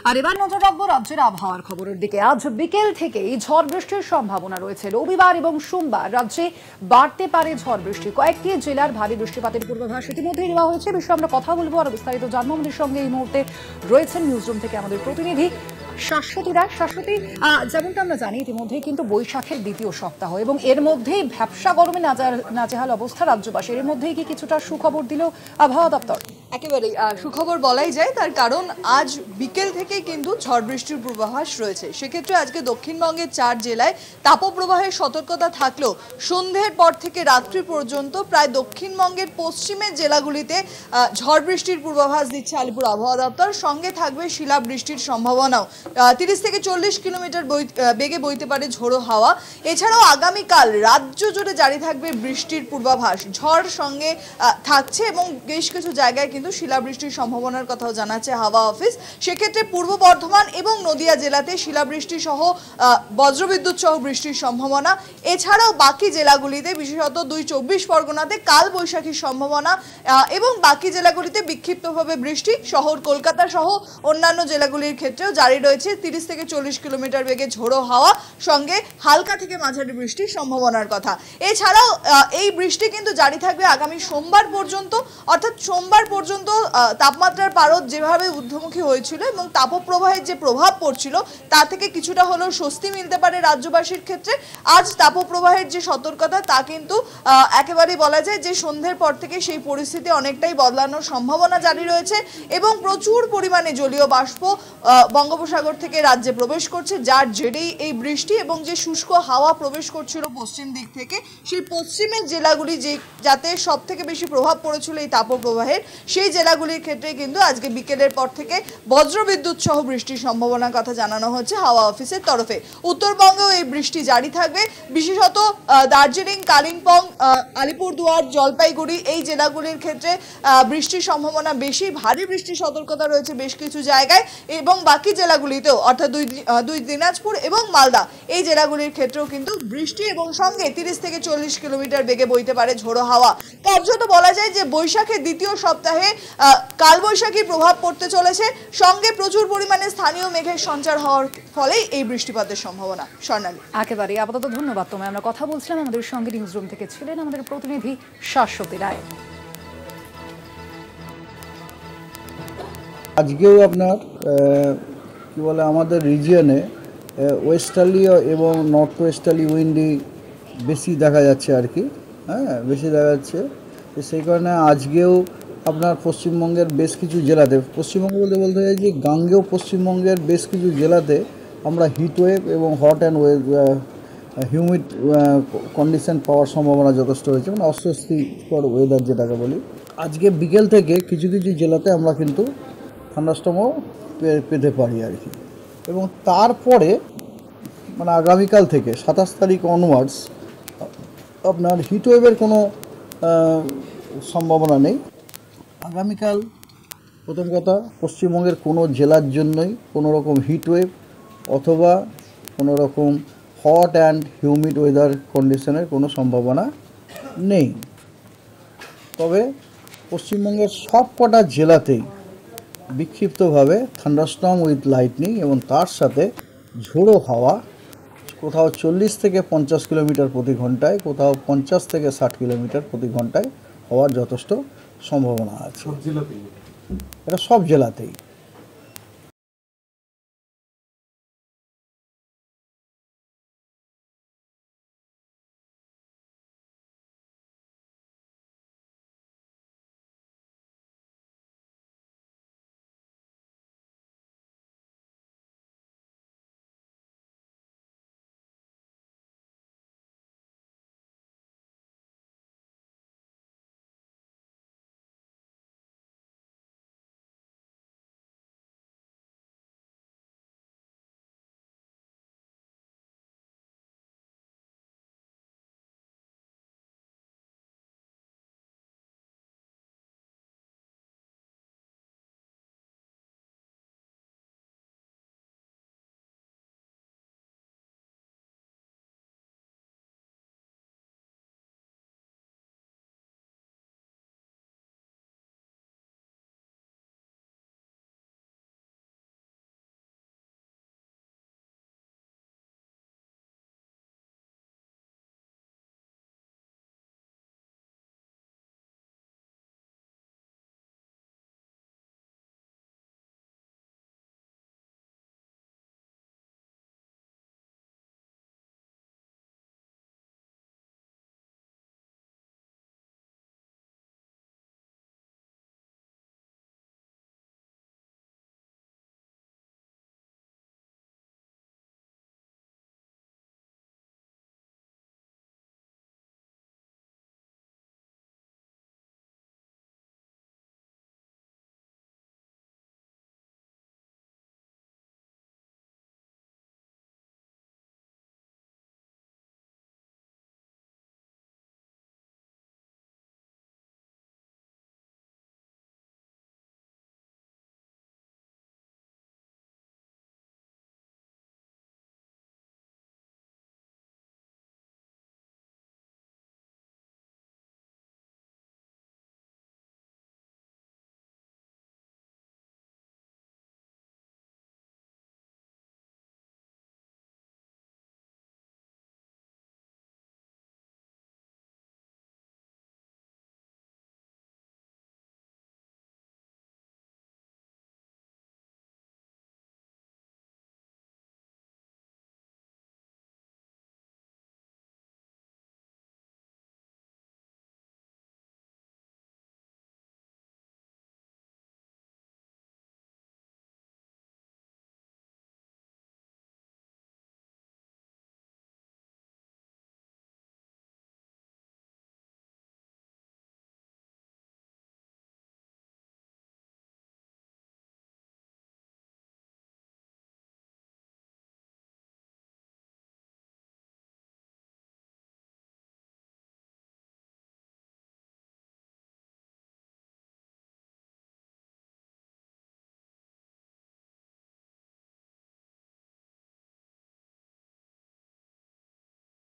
আর এবার নজর রাখবো রাজ্যের আবহাওয়ার খবরের দিকে। আজ বিকেল থেকেই ঝড় বৃষ্টির সম্ভাবনা রয়েছে। রবিবার এবং সোমবার রাজ্যে বাড়তে পারে ঝড় বৃষ্টি। কয়েকটি জেলার ভারী বৃষ্টিপাতের পূর্বাভাস ইতিমধ্যেই দেওয়া হয়েছে। বিষয়ে আমরা কথা বলবো, আর বিস্তারিত জানবো। আমাদের সঙ্গে এই মুহূর্তে রয়েছেন নিউজরুম থেকে আমাদের প্রতিনিধি শাশ্বতী রায়। শাশ্বতী, যেমনটা আমরা জানি ইতিমধ্যেই কিন্তু বৈশাখের দ্বিতীয় সপ্তাহ এবং এর মধ্যেই ভ্যাপসা গরমে নাজেহাল অবস্থা রাজ্যবাসীর। এর মধ্যেই কি কিছুটা সুখবর দিল আবহাওয়া দপ্তর? একেবারেই সুখবর বলাই যায়, তার কারণ আজ বিকেল থেকে কিন্তু ঝড় বৃষ্টির পূর্বাভাস রয়েছে। সেক্ষেত্রে আজকে দক্ষিণবঙ্গের 4 জেলায় তাপপ্রবাহের সতর্কতা থাকলেও সন্ধ্যের পর থেকে রাত্রি পর্যন্ত প্রায় দক্ষিণবঙ্গের পশ্চিমের জেলাগুলিতে ঝড় বৃষ্টির পূর্বাভাস দিচ্ছে আলিপুর আবহাওয়া দপ্তর। সঙ্গে থাকবে শিলাবৃষ্টির সম্ভাবনাও। 30 থেকে 40 কিলোমিটার বেগে বইতে পারে ঝোড়ো হাওয়া। এছাড়াও আগামীকাল রাজ্য জুড়ে জারি থাকবে বৃষ্টির পূর্বাভাস। ঝড় সঙ্গে থাকছে এবং বেশ কিছু জায়গায় কিন্তু শিলাবৃষ্টির সম্ভাবনার কথাও জানাচ্ছে হাওয়া অফিস। সেক্ষেত্রে পূর্ব বর্ধমান এবং নদিয়া জেলাতে শিলাবৃষ্টি সহ বজ্রবিদ্যুৎ সহ বৃষ্টির সম্ভাবনা। এছাড়াও বাকি জেলাগুলিতে বিশেষত 24 পরগনাতে কাল বৈশাখীর সম্ভাবনা এবং বাকি জেলাগুলিতে বিক্ষিপ্তভাবে বৃষ্টি। শহর কলকাতা সহ অন্যান্য জেলাগুলির ক্ষেত্রেও জারি রয়েছে 30 থেকে 40 কিলোমিটার বেগে ঝোড়ো হাওয়া, সঙ্গে হালকা থেকে মাঝারি বৃষ্টির সম্ভাবনার কথা। এছাড়াও এই বৃষ্টি কিন্তু জারি থাকবে আগামী সোমবার পর্যন্ত। অর্থাৎ সোমবার পর্যন্ত তাপমাত্রার পারদ যেভাবে ঊর্ধ্বমুখী হয়েছিল এবং তাপপ্রবাহের যে প্রভাব পড়ছিল তা থেকে কিছুটা হলেও স্বস্তি মিলতে পারে রাজ্যবাসীর ক্ষেত্রে। আজ তাপপ্রবাহের যে সতর্কতা তা কিন্তু একেবারেই বলা যায় যে সন্ধ্যের পর থেকে সেই পরিস্থিতি অনেকটাই বদলানোর সম্ভাবনা জারি রয়েছে এবং প্রচুর পরিমাণে জলীয় বাষ্প বঙ্গোপসাগর থেকে রাজ্যে প্রবেশ করছে, যার জেরেই এই বৃষ্টি এবং যে শুষ্ক হাওয়া প্রবেশ করছিল পশ্চিম দিক থেকে, সেই পশ্চিমের জেলাগুলি যাতে সব থেকে বেশি প্রভাব পড়েছিল এই তাপপ্রবাহের, সেই জেলাগুলির ক্ষেত্রে কিন্তু আজকে বিকেলের পর থেকে বজ্রবিদ্যুৎ সহ বৃষ্টির সম্ভাবনার কথা জানানো হচ্ছে হাওয়া অফিসের তরফে। উত্তরবঙ্গেও এই বৃষ্টি জারি থাকবে। বিশেষত দার্জিলিং, কালিম্পং, আলিপুরদুয়ার, জলপাইগুড়ি এই জেলাগুলির ক্ষেত্রে বৃষ্টির সম্ভাবনা বেশি। ভারী বৃষ্টির সতর্কতা রয়েছে বেশ কিছু জায়গায় এবং বাকি জেলাগুলিতেও অর্থাৎ দুই দিনাজপুর এবং মালদা এই জেলাগুলির ক্ষেত্রেও কিন্তু বৃষ্টি এবং সঙ্গে 30 থেকে 40 কিলোমিটার বেগে বইতে পারে ঝোড়ো হাওয়া। কার্যত বলা যায় যে বৈশাখের দ্বিতীয় সপ্তাহে কালবৈশাখীর প্রভাব পড়তে চলেছে, সঙ্গে প্রচুর পরিমাণে স্থানীয় মেঘের সঞ্চার হওয়ার ফলেই এই বৃষ্টিপাতের সম্ভাবনা। স্বর্ণালী, একেবারে আপাতত ধন্যবাদ তোমায়। আমরা কথা বলছিলাম, আমাদের সঙ্গে নিউজরুম থেকে ছিলেন আমাদের প্রতিনিধি শাশ্বতী রায়। আজকেও আপনার কি বলে আমাদের রিজিয়নে ওয়েস্টার্লি এবং নর্থ ওয়েস্টার্লি উইন্ডি বেশি দেখা যাচ্ছে আর কি, হ্যাঁ বেশি দেখা যাচ্ছে। সেই কারণে আজকেও আপনার পশ্চিমবঙ্গের বেশ কিছু জেলাতে, পশ্চিমবঙ্গ বলতে চাই যে গাঙ্গেয় পশ্চিমবঙ্গের বেশ কিছু জেলাতে আমরা হিটওয়েভ এবং হট অ্যান্ড হিউমিড কন্ডিশন পাওয়ার সম্ভাবনা যথেষ্ট রয়েছে, মানে অস্বস্তিকর ওয়েদার যেটাকে বলি। আজকে বিকেল থেকে কিছু কিছু জেলাতে আমরা কিন্তু থান্ডারস্টর্মও পেতে পারি আর কি। এবং তারপরে মানে আগামীকাল থেকে 27 তারিখ অনওয়ার্ডস আপনার হিটওয়েভের কোনো সম্ভাবনা নেই। আগামীকাল প্রথম কথা, পশ্চিমবঙ্গের কোনো জেলার জন্যই কোনো রকম হিটওয়েভ অথবা কোনো রকম হট অ্যান্ড হিউমিড ওয়েদার কন্ডিশনের কোনো সম্ভাবনা নেই। তবে পশ্চিমবঙ্গের সব কটা জেলাতেই বিক্ষিপ্তভাবে থান্ডারস্টর্ম উইথ লাইটনিং এবং তার সাথে ঝোড়ো হাওয়া, কোথাও 40 থেকে 50 কিলোমিটার প্রতি ঘন্টায়, কোথাও 50 থেকে 60 কিলোমিটার প্রতি ঘন্টায় হওয়ার যথেষ্ট সম্ভাবনা আছে। এটা সব জেলাতেই।